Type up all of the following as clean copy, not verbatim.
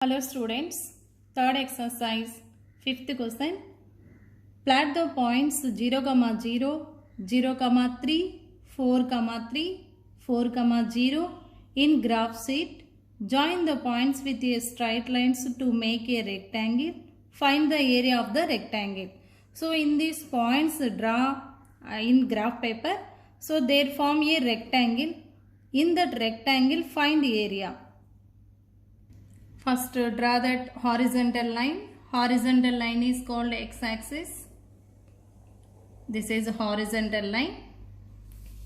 Hello students, third exercise, fifth question. Plot the points 0, 0, 0, 3, 4, 3, 4, 0 in graph sheet. Join the points with a straight lines to make a rectangle. Find the area of the rectangle. So in these points draw in graph paper. So they form a rectangle. In that rectangle find area. First draw that horizontal line. Horizontal line is called x-axis. This is horizontal line,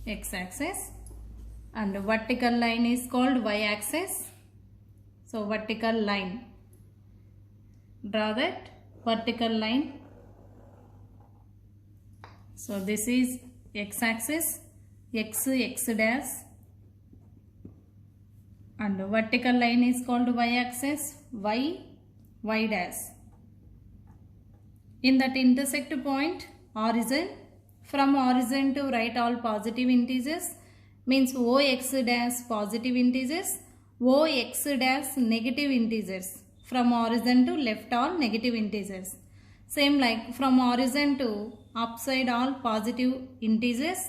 x-axis, and vertical line is called y-axis. So vertical line. Draw that vertical line. So this is x-axis, x dash, and vertical line is called y-axis, y dash. In that intersect point, origin, from origin to write all positive integers, means ox dash positive integers, ox dash negative integers. From origin to left all negative integers. Same like from origin to upside all positive integers,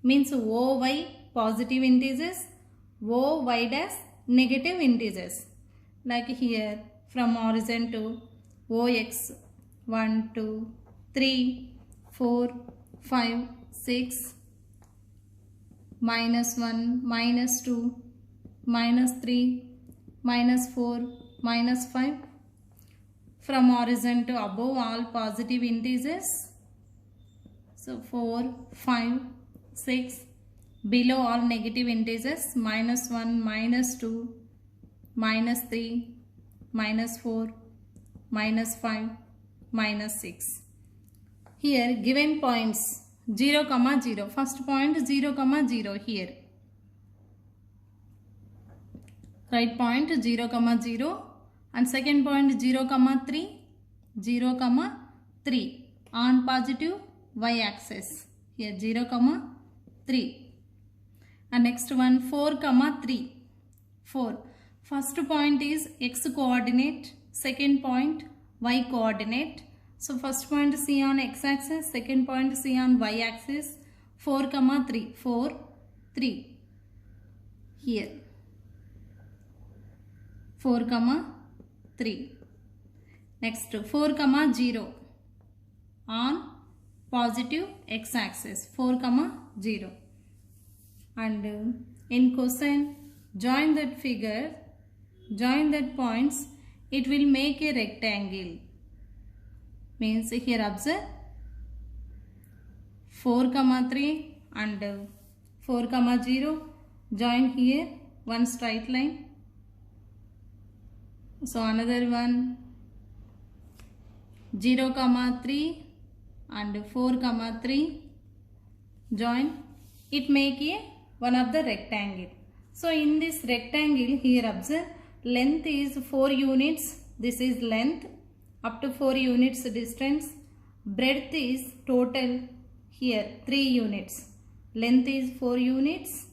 means oy positive integers, oy dash negative integers. Like here from origin to ox 1, 2, 3, 4, 5, 6, minus 1, minus 2, minus 3, minus 4, minus 5. From origin to above all positive integers. So 4, 5, 6. Below all negative integers, minus 1, minus 2, minus 3, minus 4, minus 5, minus 6. Here given points 0, 0. First point 0, 0 here. Right point 0, 0 and second point 0, 3, 0, 3 on positive y-axis. Here 0, 3. And next one 4, 3. 4. First point is x coordinate, second point y coordinate. So first point see on x-axis, second point see on y-axis. 4, 3. 4, 3. Here. 4, 3. Next 4, 0 on positive x-axis. 4, 0. And in question, join that figure, join that points, it will make a rectangle. Means here observe 4, 3 and 4, 0, join here one straight line. So another one 0, 3 and 4, 3, join, it make a one of the rectangle. So in this rectangle here observe length is 4 units. This is length up to 4 units distance. Breadth is total here 3 units. Length is 4 units.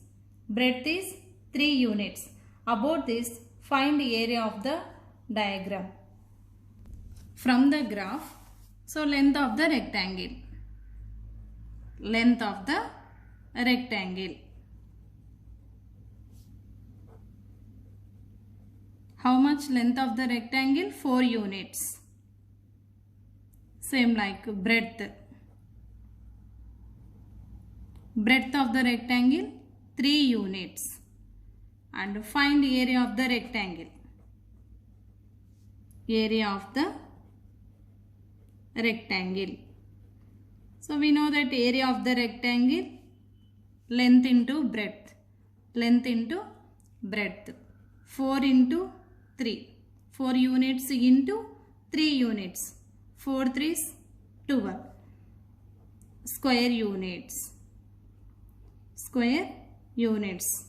Breadth is 3 units. About this find the area of the diagram. From the graph, so length of the rectangle. Length of the rectangle. How much length of the rectangle? 4 units. Same like breadth. Breadth of the rectangle 3 units. And find area of the rectangle. Area of the rectangle. So we know that area of the rectangle length into breadth. Length into breadth. 4 into 3. 4 units into 3 units. 4 3s 12. Square units. Square units.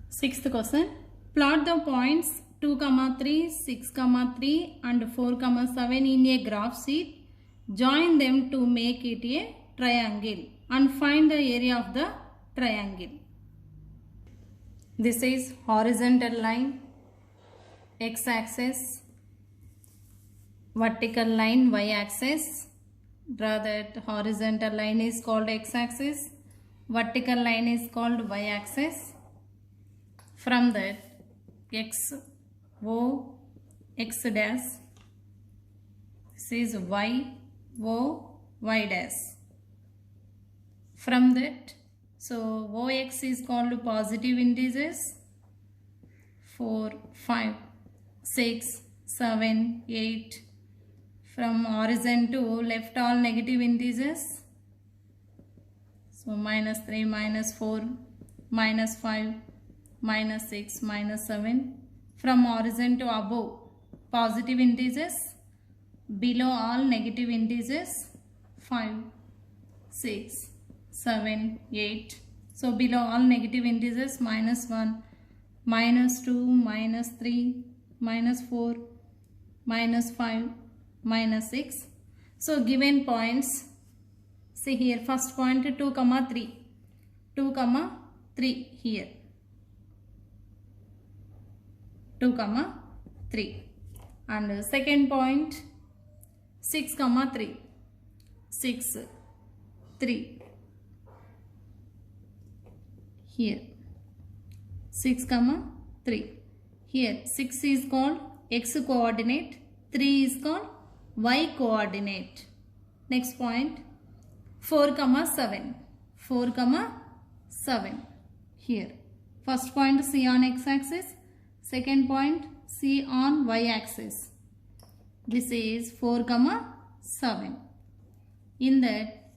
Sixth question. Plot the points 2, 3, 6, 3 and 4, 7 in a graph sheet. Join them to make it a triangle and find the area of the triangle. This is horizontal line, x-axis, vertical line, y-axis. Draw that horizontal line is called x-axis, vertical line is called y-axis. From that, x, O, x dash, this is y, O, y dash. From that, so OX is called positive integers, 4, 5, 6, 7, 8. From origin to left all negative integers. So minus 3, minus 4, minus 5, minus 6, minus 7. From origin to above positive integers. Below all negative integers, 5, 6, 7, 8. So below all negative integers, minus 1, minus 2, minus 3, minus 4, minus 5, minus 6. So given points, see here first point 2, 3. 2, 3 here. 2, 3. And second point 6, 3. 6, 3. Here 6, 3. Here 6 is called x coordinate, 3 is called y coordinate. Next point 4, 7. 4, 7. Here first point C on x-axis, second point C on y-axis. This is 4, 7. In that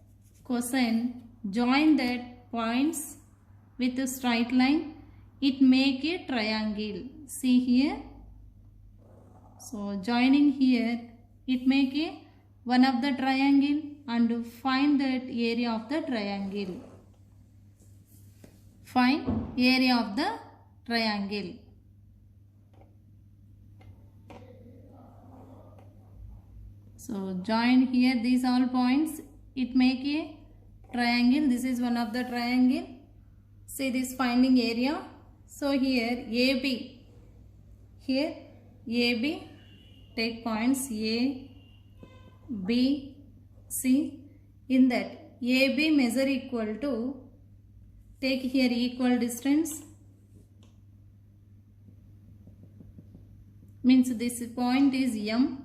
question, join that points with a straight line. It make a triangle. See here. So joining here, it make a one of the triangle and find that area of the triangle. Find area of the triangle. So join here these all points. It make a triangle. This is one of the triangle. See this finding area. So here AB. Here AB. Take points A, B, C. In that AB measure equal to, take here equal distance. Means this point is M.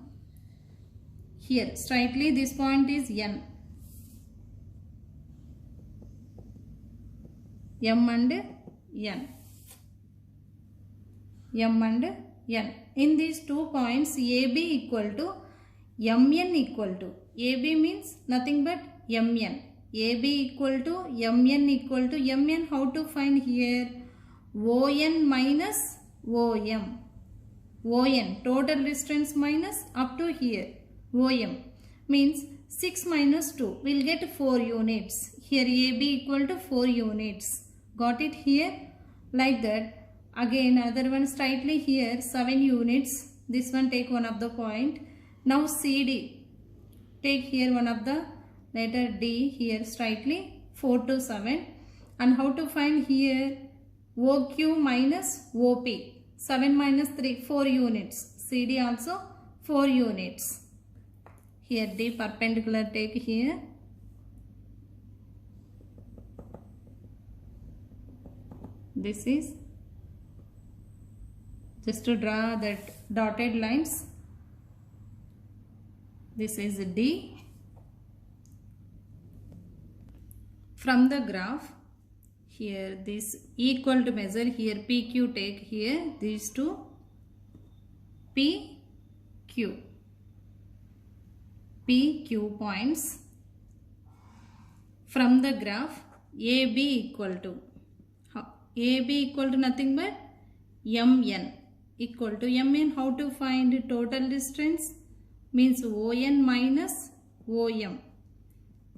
Here straightly this point is N. M and N. M and N. In these 2 points AB equal to MN equal to. AB means nothing but MN. AB equal to MN equal to MN. How to find here? ON minus OM. ON total distance minus up to here. OM means 6 minus 2. We'll get 4 units. Here AB equal to 4 units. Got it here? Like that. Again other one straightly here 7 units. This one take one of the point. Now CD. Take here one of the letter D here straightly 4 to 7. And how to find here? OQ minus OP. 7 minus 3 4 units. CD also 4 units. Here D perpendicular take here. This is just to draw that dotted lines. This is D. From the graph, here this equal to measure, here PQ take here, these two PQ. PQ points. From the graph, AB equal to, AB equal to nothing but MN. Equal to MN. How to find total distance? Means ON minus OM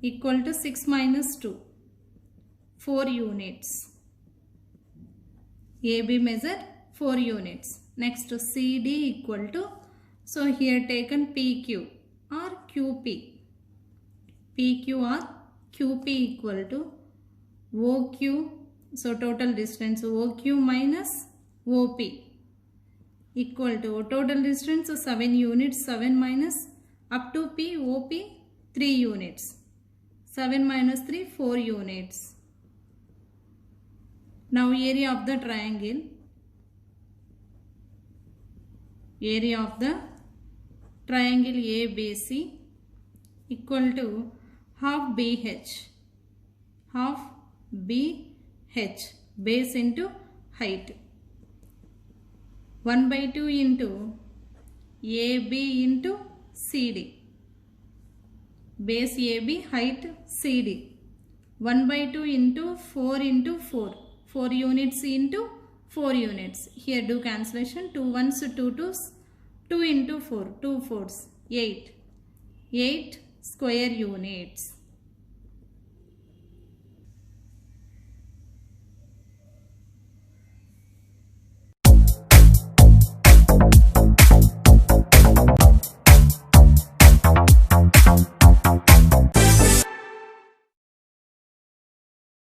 equal to 6 minus 2. 4 units. AB measure 4 units. Next to CD equal to, so here taken PQ or QP. PQ or QP equal to OQ. So total distance OQ minus OP equal to total distance 7 units, 7 minus up to P, OP 3 units. 7 minus 3, 4 units. Now area of the triangle. Area of the triangle ABC equal to half BH. Half BH. Base into height. 1 by 2 into AB into CD. Base AB, height CD. 1 by 2 into 4. 4 units into 4 units. Here do cancellation. 2 ones, 2 twos. 2 into 4. 2 fours. 8. 8 square units.